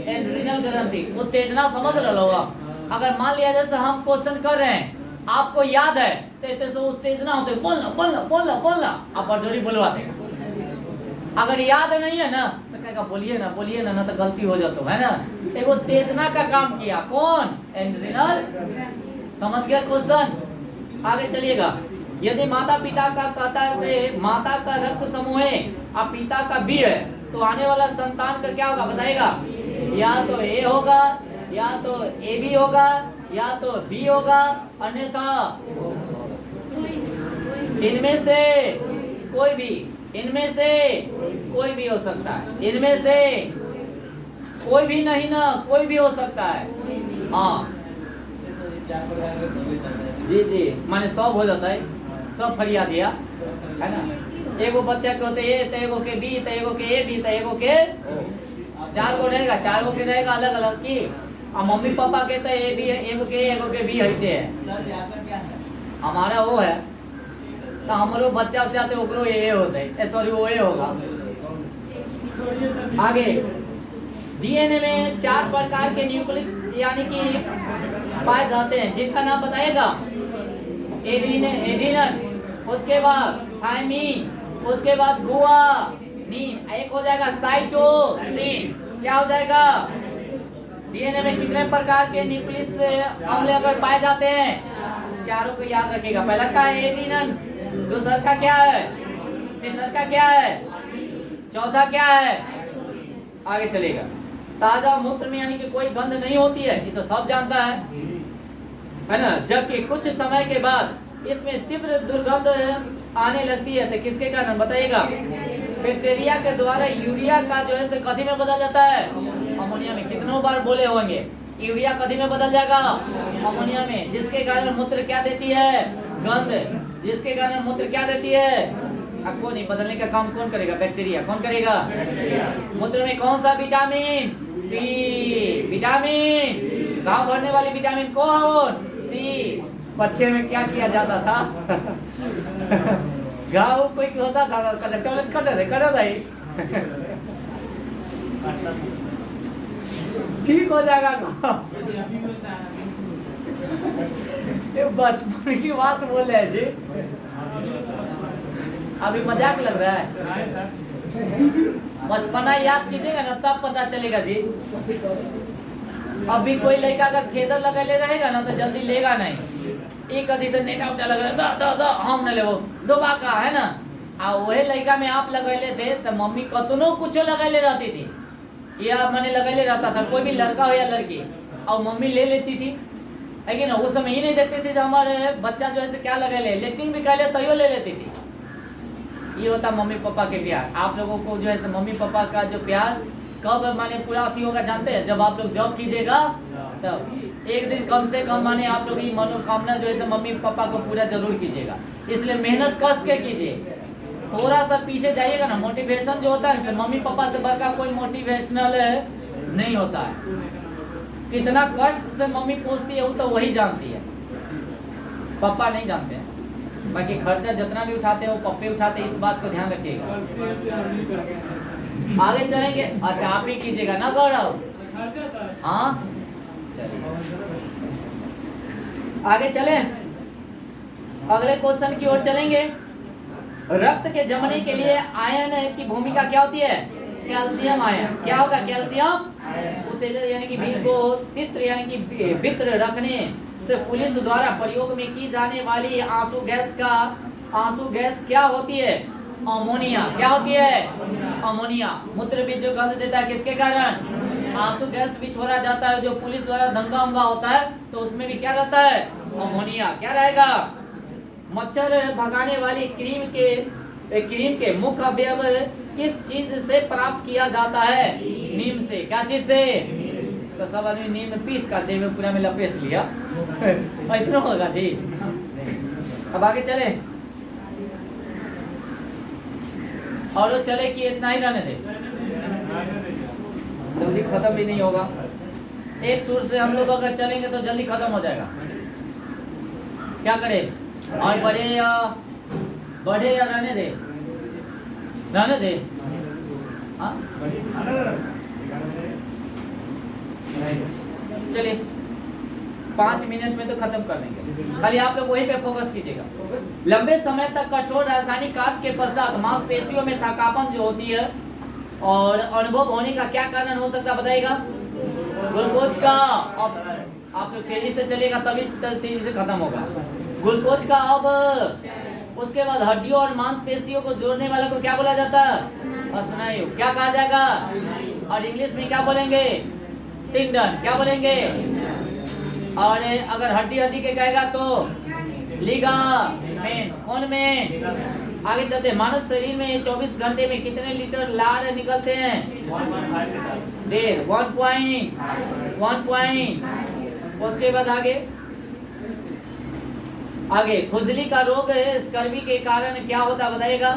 एड्रिनल ग्रंथि। उत्तेजना समझ रहे हो आप? अगर मान लिया जैसे हम क्वेश्चन कर रहे हैं, आपको याद है तो उत्तेजना होते बोलना बोलना बोलना बोलना, आप बरजोरी बुलवाते हैं। अगर याद नहीं है ना तो कहेगा बोलिए ना तो गलती हो जाता है ना। वो तेजना का काम किया कौन? एड्रिनल। समझ गया क्वेश्चन? आगे चलिएगा। यदि माता पिता का कहता से माता का रक्त समूह है और पिता का बी है, तो आने वाला संतान का क्या होगा बताएगा? या तो ए होगा, या तो ए बी होगा, या तो बी होगा, अन्यथा इनमें से कोई भी, इनमें से कोई भी हो सकता है, इनमें से कोई भी नहीं ना, कोई भी हो सकता है। हाँ जी जी, माने सब हो जाता है, सब फरिया दिया है ना। एगो बच्चा के होते ए, तो एगो के बी, तो एगो के ए बी, तो एगो के चार गो रहेगा, चार गो के रहेगा अलग अलग की। और मम्मी पापा के तो ए बी एगो के बी होते हैं। हमारा वो है तो हमारो बच्चा उच्चा तो ओकरो ए होते है, सॉरी वो ए होगा। आगे डीएनए में 4 प्रकार के न्यूक्लिक यानी कि पाए जाते हैं, जिनका नाम बताएगा? एडेनिन, उसके बाद थायमिन, उसके बाद गुआनिन, एक हो जाएगा साइटोसिन। क्या हो जाएगा? डीएनए में कितने प्रकार के न्यूक्लियस अम्ल अगर पाए जाते हैं? चारों को याद रखिएगा। पहला का है एडेनिन, दूसरा का क्या है, तीसरा का क्या है, चौथा क्या है? आगे चलेगा। ताजा मूत्र में यानी कि कोई गंध नहीं होती है, ये तो सब जानता है ना। जबकि कुछ समय के बाद इसमें तीव्र दुर्गंध आने लगती है, तो किसके कारण बताइएगा? बैक्टीरिया के द्वारा यूरिया का जो है कथी में बदल जाता है? अमोनिया में। कितनों बार बोले होंगे, यूरिया कथी में बदल जाएगा? अमोनिया में, जिसके कारण मूत्र क्या देती है? गंध। जिसके कारण मूत्र क्या देती है? आपको नहीं बदलने का काम कौन करेगा? बैक्टीरिया। कौन करेगा? मूत्र में कौन सा विटामिन? सी। विटामिन, घाव भरने वाली विटामिन कौन? सी। बच्चे में क्या किया जाता था? घाव कोई होता था, टॉयलेट कर दे ठीक हो जाएगा। ये बचपन की बात बोल रहे हैं जी, अभी मजाक लग रहा है। बचपना याद कीजिएगा ना तब पता चलेगा जी। अभी कोई लड़का अगर फेदर लगेले रहेगा ना तो जल्दी लेगा नहीं। एक अधि से नेटा उठा लग रहा द हम न लेबो दो बाका है ना। आ वही लड़का में आप लगेले थे तो मम्मी कतनो कुछो लगेले रहती थी, या मैंने लगेले रहता था, कोई भी लड़का हो या लड़की, और मम्मी ले लेती थी, है कि ना। उस समय ही नहीं देखते थे हमारे बच्चा जो है क्या लगेले, लेटिंग भी कहले तैयो ले लेती थी। ये होता मम्मी पापा के प्यार। आप लोगों को जो है मम्मी पापा का जो प्यार कब माने पूरा अथी होगा जानते हैं? जब आप लोग जॉब कीजिएगा तब एक दिन कम से कम माने आप लोग की मनोकामना जो है मम्मी पापा को पूरा जरूर कीजिएगा। इसलिए मेहनत कस के कीजिए, थोड़ा सा पीछे जाइएगा ना। मोटिवेशन जो होता है मम्मी पापा से बढ़कर कोई मोटिवेशनल नहीं होता है। कितना कष्ट से मम्मी पूछती है वो तो वही जानती है, पापा नहीं जानते हैं। बाकी खर्चा जितना भी उठाते हैं वो पप्पे उठाते हैं, इस बात को ध्यान रखिएगा। आगे चलेंगे। अच्छा आप ही कीजिएगा ना गौरव? हाँ चलिए आगे चले, अगले क्वेश्चन की ओर चलेंगे। रक्त के जमने के लिए आयन की भूमिका क्या होती है? Calcium ion. क्या होगा? कैल्शियम उत्तेजक यानी कि भीड़ को तित्र यानी कि वित्र रखने से पुलिस द्वारा प्रयोग में की जाने वाली आंसू गैस क्या होती है? अमोनिया। क्या होती है? अमोनिया। मूत्र भी जो गंध देता है किसके कारण? आंसू गैस भी छोड़ा जाता है। जो पुलिस द्वारा दंगा उंगा होता है तो उसमें भी क्या रहता है? अमोनिया। क्या रहेगा? मच्छर भगाने वाली क्रीम के मुख्य अवयव किस चीज से प्राप्त किया जाता है? नीम से। क्या चीज से? तो सब आदमी नीम में पीस कर देह में पूरा में लपेट लिया ऐसा होगा जी। अब आगे चले और चले कि इतना ही रहने दे, जल्दी खत्म भी नहीं होगा। एक सुर से हम लोग अगर चलेंगे तो जल्दी खत्म हो जाएगा। क्या करें? और बढ़े या रहने दे? रहने दे। हाँ चलिए 5 मिनट में तो खत्म कर देंगे, खाली आप लोग वहीं पे फोकस कीजिएगा। लंबे समय तक कठोर रासायनिक कार्य के पश्चात मांसपेशियों में थकापन जो होती है और अनुभव होने का क्या कारण हो सकता है बताइएगा? ग्लूकोज का, आप लोग तेजी से चलिएगा तभी तेजी से खत्म होगा। ग्लूकोज का अब उसके बाद हड्डियों और मांसपेशियों को जोड़ने वाले को क्या बोला जाता है? स्नायु। क्या कहा जाएगा? और इंग्लिश में क्या बोलेंगे? टिंडन। क्या बोलेंगे? और अगर हड्डी हड्डी के कहेगा तो लिगामेंट। कौन में? आगे चलते, मानव शरीर में 24 घंटे में कितने लीटर लार निकलते हैं? 1.1 उसके बाद आगे खुजली का रोग स्कर्वी के कारण क्या होता है बताइएगा?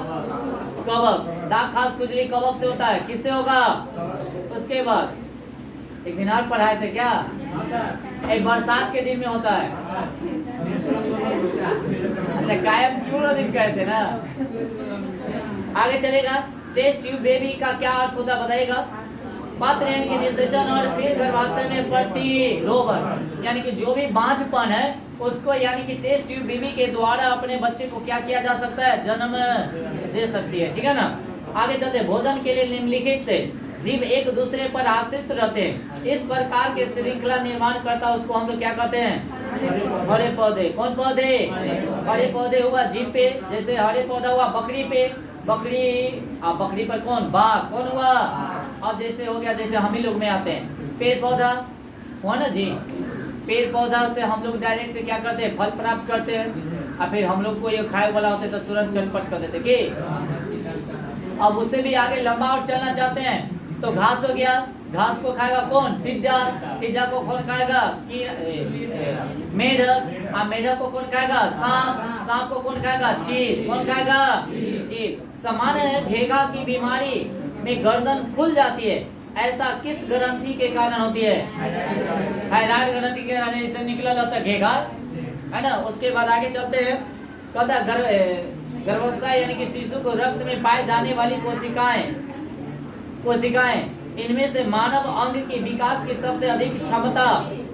कवक। दाग खास खुजली कवक से होता है, किससे होगा? उसके बाद एक दिन और पढ़ाए थे क्या? एक बरसात के दिन में होता है। अच्छा, कायम चूरो दिन कहे थे ना। आगे चलेगा, टेस्ट ट्यूब बेबी का क्या अर्थ होता है बताइएगा? पात्र यानी कि निषेचन और फिर गर्भाशय में प्रतिरोधक, यानी कि जो भी बांझपन है उसको यानी कि टेस्ट ट्यूब बेबी के द्वारा अपने बच्चे को क्या किया जा सकता है? जन्म दे सकती है, ठीक है ना। आगे चलते, भोजन के लिए निम्नलिखित जीव एक दूसरे पर आश्रित रहते हैं, इस प्रकार के श्रृंखला निर्माण करता उसको हम लोग क्या कहते हैं? हरे पौधे। कौन पौधे? हरे पौधे हुआ जीव पे, जैसे हरे पौधा हुआ बकरी पे, बकरी पर कौन? बाघ। कौन हुआ? अब जैसे हो गया, जैसे हम ही लोग में आते हैं पेड़ पौधा हुआ ना जी। पेड़ पौधा से हम लोग डायरेक्ट क्या करते हैं? फल प्राप्त करते हैं, और फिर हम लोग को ये खाए वाला होते तो तुरंत चटपट कर देते कि। अब उससे भी आगे लंबा और चलना चाहते हैं तो घास हो गया, घास को खाएगा कौन? टिड्डा। टिड्डा को कौन खाएगा? मेढक। मेढक को कौन खाएगा? सांप। सांप को कौन खाएगा? चील। कौन खाएगा? चील। सामान्य घेघा की बीमारी में गर्दन खुल जाती है, ऐसा किस ग्रंथि के कारण होती है? थायराइड ग्रंथि के कारण इससे निकला जाता है घेघा, है ना। उसके बाद आगे चलते हैं, कहता गर्भावस्था यानी कि शिशु को रक्त में पाए जाने वाली कोशिकाएं इनमें से मानव अंग के विकास की सबसे अधिक क्षमता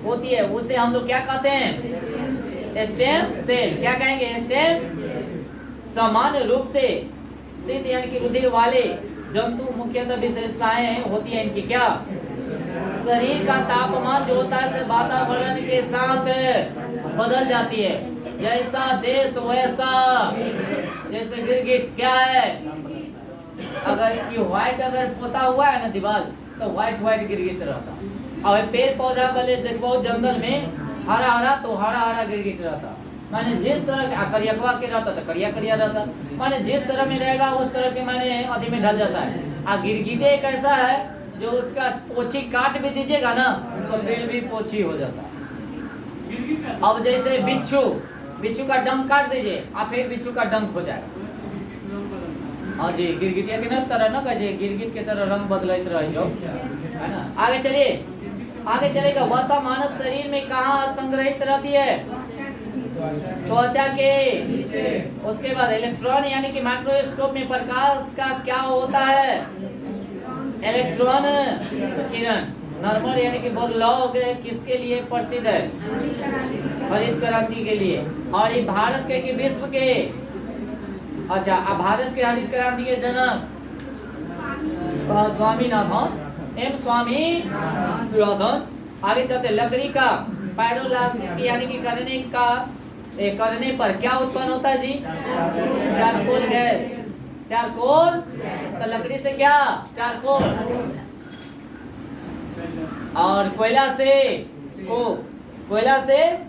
होती है, उसे हम लोग क्या कहते हैं? Stem cell. क्या कहेंगे? स्टेम। सामान्य रूप से शीत यानी कि रुधिर वाले जंतु मुख्यतः विशेषताएं होती है इनकी क्या? शरीर का तापमान जो होता है वातावरण के साथ बदल जाती है, जैसा देश वैसा। जैसे गिरगिट क्या है? अगर ये व्हाइट अगर पोता हुआ है ना दीवार तो व्हाइट गिरगिट रहता, और पेड़ पौधा वाले देखो जंगल में हरा हरा तो हरा हरा गिरगिट रहता। माने जिस तरह का करियकवा के रहता तो करिया करिया रहता, माने जिस तरह में रहेगा उस तरह के माने अति में ढल जाता है। गिरगिटे एक ऐसा है जो उसका पोछी काट भी दीजिएगा ना तो फिर भी पोछी हो जाता है। अब जैसे बिच्छू का डंक काट दीजिए और फिर बिच्छू का डंक हो जाएगा। हाँ जी, गिरगिटिया के ना तरह ना कहे गिरगिट के तरह रंग बदलते रह जाओ, है ना। आगे चलिए, आगे चलेगा, वसा मानव शरीर में कहाँ संग्रहित रहती है? त्वचा के। उसके बाद इलेक्ट्रॉन यानी कि माइक्रोस्कोप में प्रकाश का क्या होता है? इलेक्ट्रॉन किरण। नॉर्मल यानी कि बदलाव किसके लिए प्रसिद्ध है? हरित क्रांति के लिए। और ये भारत के कि विश्व के? अच्छा, अब भारत के हरित क्रांति के जनक स्वामीनाथन, एम स्वामीनाथन। आगे चलते, लकड़ी का पायरोलासिस यानी कि करने पर क्या उत्पन्न होता है जी? Charcoal gas. चारकोल तो लकड़ी से क्या? चारकोल। और कोयला से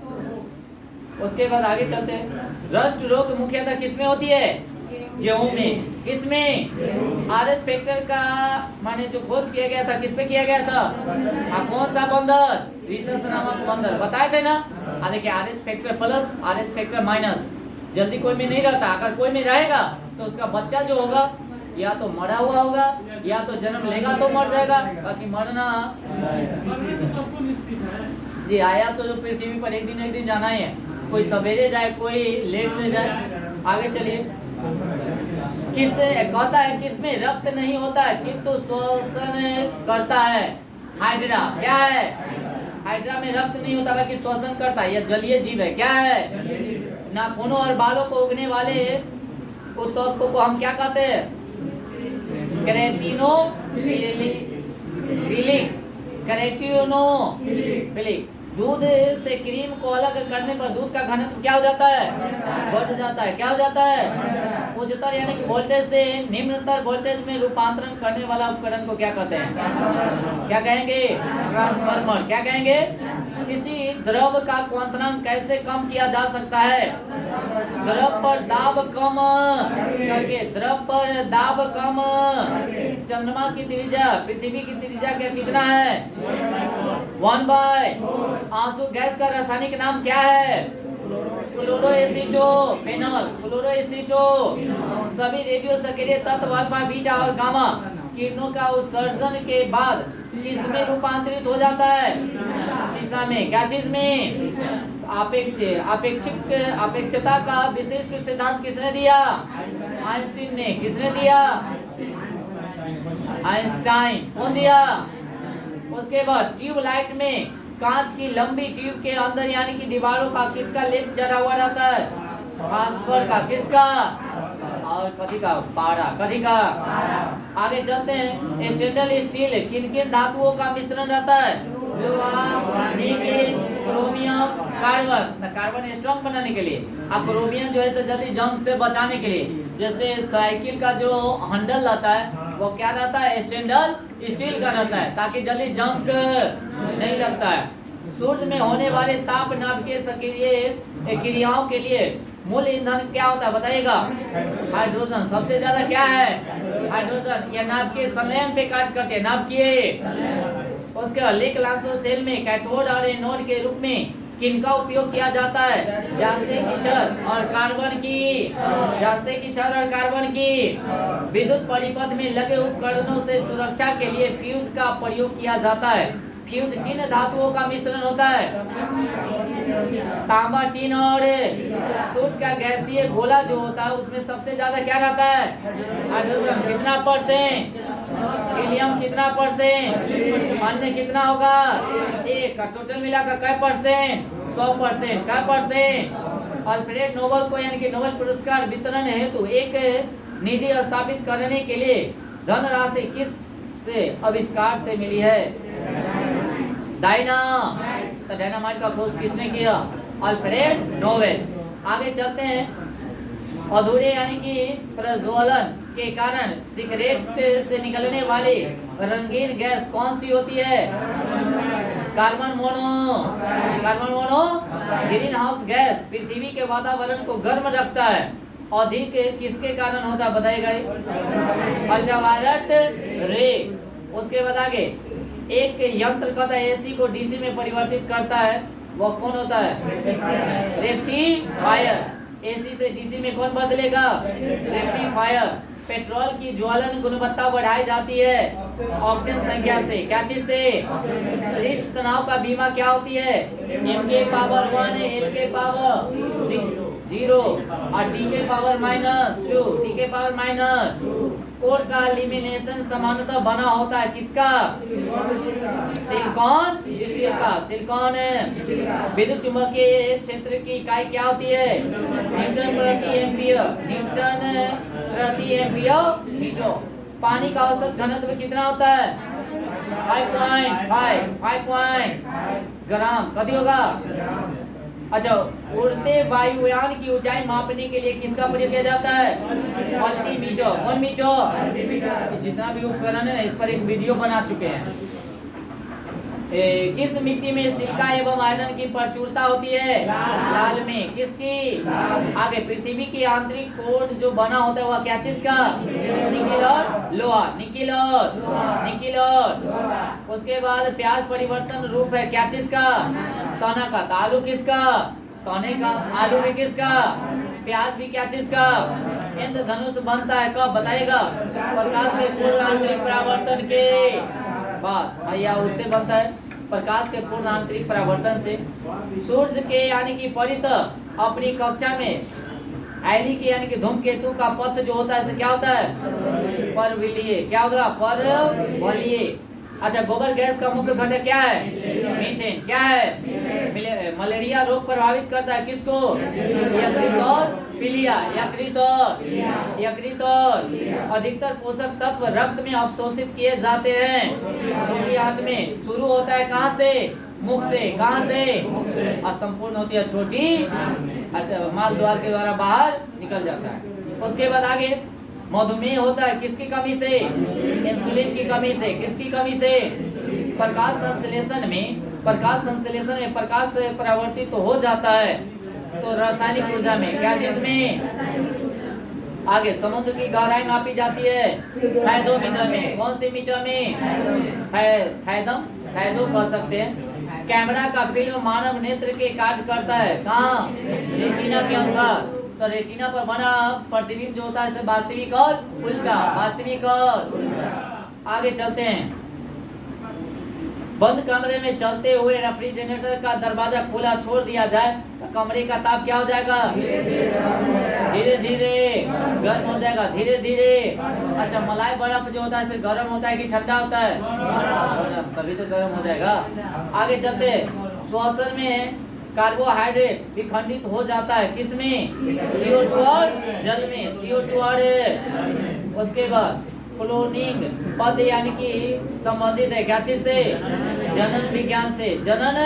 उसके बाद आगे चलते हैं, रस्ट रोग मुख्यतः किसमें होती है? गेहूं में। किसमें? आरएस फैक्टर का माने जो खोज किया गया था किस पे किया गया था? कौन सा बंदर? रिसस नामक बंदर। बताए थे ना। देखिए, RS factor plus RS factor minus जल्दी कोई में नहीं रहता। अगर कोई में रहेगा तो उसका बच्चा जो होगा या तो मरा हुआ होगा या तो जन्म लेगा तो मर जाएगा, बाकी मरना जी आया तो जो पृथ्वी पर एक दिन जाना ही है। कोई सवेरे जाए कोई लेट से जाए। आगे चलिए, कहता है किसमें रक्त नहीं होता है किंतु श्वसन करता है? हाइड्रा। क्या है? हाइड्रा में रक्त नहीं होता बल्कि श्वसन करता है, यह जलीय जीव है। क्या है? नाखूनों और बालों को उगने वाले उत्तकों को हम क्या कहते हैं? केराटिनोफिलिक। दूध से क्रीम को अलग करने पर दूध का घनत्व क्या हो जाता है? बढ़ जाता है। क्या हो जाता है? उच्चतर यानी कि वोल्टेज से निम्नतर वोल्टेज में रूपांतरण करने वाला उपकरण को क्या कहते हैं? क्या कहेंगे? ट्रांसफार्मर। क्या कहेंगे? किसी द्रव का क्वथनांक कैसे कम किया जा सकता है? द्रव पर दाब कम करके। द्रव पर दाब कम। चंद्रमा की त्रिज्या पृथ्वी की त्रिज्या क्या कितना है? 1/4। आंसू गैस का रासायनिक नाम क्या है? क्लोरोएसिटोफेनॉल। क्लोरोएसिटो। सभी रेडियो सक्रिय तत्व अल्फा, बीटा और गामा किरणों का उत्सर्जन के बाद किसमें रूपांतरित हो जाता है? शीशा में। क्या चीज में? अपेक्षता का विशिष्ट सिद्धांत किसने दिया? आइंस्टीन ने। किसने दिया? आइंस्टाइन। कौन दिया? उसके बाद ट्यूबलाइट में कांच की लंबी ट्यूब के अंदर यानी कि दीवारों का किसका लेप चढ़ा हुआ रहता है? फास्फोर का। किसका? और कथी का? पारा। कथी का? आगे चलते हैं। स्टेनलेस स्टील किन किन धातुओं का मिश्रण रहता है? लोहा, nickel, chromium, carbon. Carbon strong बनाने के लिए, और क्रोमियम जो है जल्दी जंग से बचाने के लिए। जैसे साइकिल का जो हैंडल रहता है वो क्या रहता है? स्टेनलेस स्टील का रहता है, ताकि जल्दी जंग नहीं लगता है। सूर्य में होने वाले ताप नाभिकीय सक्रिय क्रियाओं के लिए मूल ईंधन क्या होता है? बताइएगा। हाइड्रोजन। सबसे ज्यादा क्या है? हाइड्रोजन। यह नाभिकीय संलयन पे कार्य करते हैं। नाभिकीय। उसके बाद लेक लांसो सेल में कैथोड और एनोड के रूप में किनका उपयोग किया जाता है? जास्ते की छड़ और कार्बन की। जास्ते की छड़ और कार्बन की। विद्युत परिपथ में लगे उपकरणों से सुरक्षा के लिए फ्यूज का प्रयोग किया जाता है। फ्यूज किन धातुओं का मिश्रण होता है? तांबा, टीन और। सूर्य का गैसीय गोला जो होता है उसमें सबसे ज्यादा क्या रहता है? हाइड्रोजन। कितना % हीलियम? कितना %? अन्य कितना होगा? 1 का टोटल मिलाकर क्या %? 100%। क्या %? अल्फ्रेड नोबेल को यानी कि नोबेल पुरस्कार वितरण हेतु एक निधि स्थापित करने के लिए धनराशि किस आविष्कार से मिली है? डायनामाइट का खोज किसने किया? Alfred Nobel. आगे चलते हैं। अधूरे यानी कि प्रज्वलन के कारण सिगरेट से निकलने वाली रंगीन गैस कौन सी होती है? Carbon mono. Carbon mono. Greenhouse gas पृथ्वी के वातावरण को गर्म रखता है। अधिक किसके कारण होता है? बताइएगा। अल्ट्रावायलेट रे। उसके बाद आगे एक यंत्र कहता है एसी को डीसी में परिवर्तित करता है, वो कौन होता है? रेक्टिफायर। एसी से डीसी में कौन बदलेगा? रेक्टिफायर। पेट्रोल की ज्वलन गुणवत्ता बढ़ाई जाती है ऑक्टेन संख्या से। क्या चीज से? पृष्ठ तनाव का बीमा क्या होती है? M के पावर 1 L के पावर 0 और T के पावर -2 T के पावर -2। कोर का लिमिनेशन सामान्यतः बना होता है किसका? सिलिकॉन स्टील का। सिलिकॉन। विद्युत चुंबकीय क्षेत्र की इकाई क्या होती है? न्यूटन प्रति एम्पियर। न्यूटन प्रति एम्पियर मीटर। पानी का औसत घनत्व कितना होता है? 5.5 ग्राम। कभी होगा? अच्छा, उड़ते वायुयान की ऊंचाई मापने के लिए किसका प्रयोग किया जाता है? अल्टीमीटर। कौन मीटर? जितना भी उपकरण है ना, इस पर एक वीडियो बना चुके हैं। किस मिट्टी में सिलिका एवं आयरन की प्रचुरता होती है? लाल में। किसकी? आगे पृथ्वी की आंतरिक कोर जो बना होता है वह क्या चीज का? निकेल और लोहा। निकेल और। उसके बाद प्याज परिवर्तन रूप है क्या चीज का? तना का। आलू किसका? तने का। आलू भी किसका? प्याज भी क्या चीज का? इंद्रधनुष बनता है कब? बताइएगा। प्रकाश के पूर्ण आंतरिक परावर्तन के बाद भैया उससे बनता है, प्रकाश के पूर्ण आंतरिक परावर्तन से। सूर्य के यानी कि परित अपनी कक्षा में एली के यानी कि धूमकेतु का पथ जो होता है क्या होता है? परवलयीय। क्या होगा? परवलयीय। अच्छा, गोबर गैस का मुख्य घटक क्या है? मीथेन। क्या है? मलेरिया रोग प्रभावित करता है किसको? यकृत और पीलिया। यकृत और अधिकतर पोषक तत्व रक्त में अवशोषित किए जाते हैं छोटी आंत में। शुरू होता है कहाँ से? मुख से। कहाँ से? और संपूर्ण होती है छोटी माल द्वार के द्वारा बाहर निकल जाता है। उसके बाद आगे मधुमेह होता है किसकी कमी से? इंसुलिन की कमी से। किसकी कमी से? प्रकाश संश्लेषण में प्रकाश से परावर्तित तो हो जाता है, तो रासायनिक ऊर्जा में क्या चीज में? आगे समुद्र की गहराई मापी जाती है फैथोमीटर में। कौन सी मीटर में? फैथो कह सकते हैं। कैमरा का फिल्म मानव नेत्र के कार्य करता है कहाँ? रेटिना के अनुसार। तो रेटिना पर बना प्रतिबिंब जो होता है इसे वास्तविक और उल्टा। वास्तविक और आगे चलते हैं। बंद कमरे में चलते हुए रेफ्रिजरेटर का दरवाजा खुला छोड़ दिया जाए तो कमरे का ताप क्या हो जाएगा? धीरे धीरे गर्म हो जाएगा। धीरे धीरे। अच्छा, मलाई बर्फ जो होता है इसे गर्म होता है कि ठंडा होता है? गर्म, तभी तो गर्म हो जाएगा। आगे चलते। श्वसन में कार्बोहाइड्रेट विखंडित हो जाता है किसमें? CO2 और जल में। CO2 और उसके बाद क्लोनिंग पद यानी कि संबंधित है क्या चीज से? जनन विज्ञान से। जनन।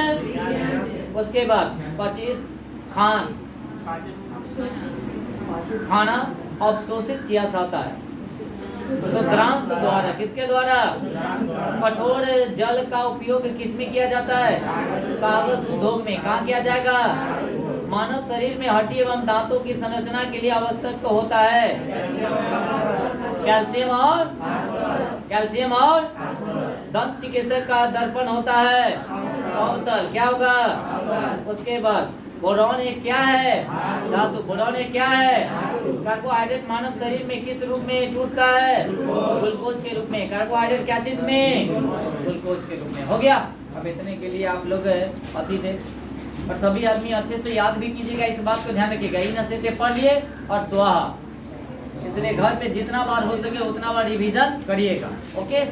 उसके बाद 25 खाना अवशोषित किया जाता है सूत्रांश द्वारा। किसके द्वारा? कठोर जल का उपयोग किसमें किया जाता है? कागज उद्योग में। कहाँ किया जाएगा? मानव शरीर में हड्डी एवं दांतों की संरचना के लिए आवश्यक तो होता है कैल्शियम और दंत चिकित्सक का दर्पण होता है अवतल। क्या होगा? उसके बाद बोरॉन एक क्या है? धातु। बोरॉन एक क्या है? कार्बोहाइड्रेट मानव शरीर में किस रूप में टूटता है? ग्लूकोज के रूप में। कार्बोहाइड्रेट क्या चीज में? ग्लूकोज के रूप में। हो गया। अब इतने के लिए आप लोग अति थे, और सभी आदमी अच्छे से याद भी कीजिएगा। इस बात को ध्यान रखिएगा। इन से पढ़ लिए और स्वाहा, इसलिए घर पे जितना बार हो सके उतना बार रिवीजन करिएगा। ओके।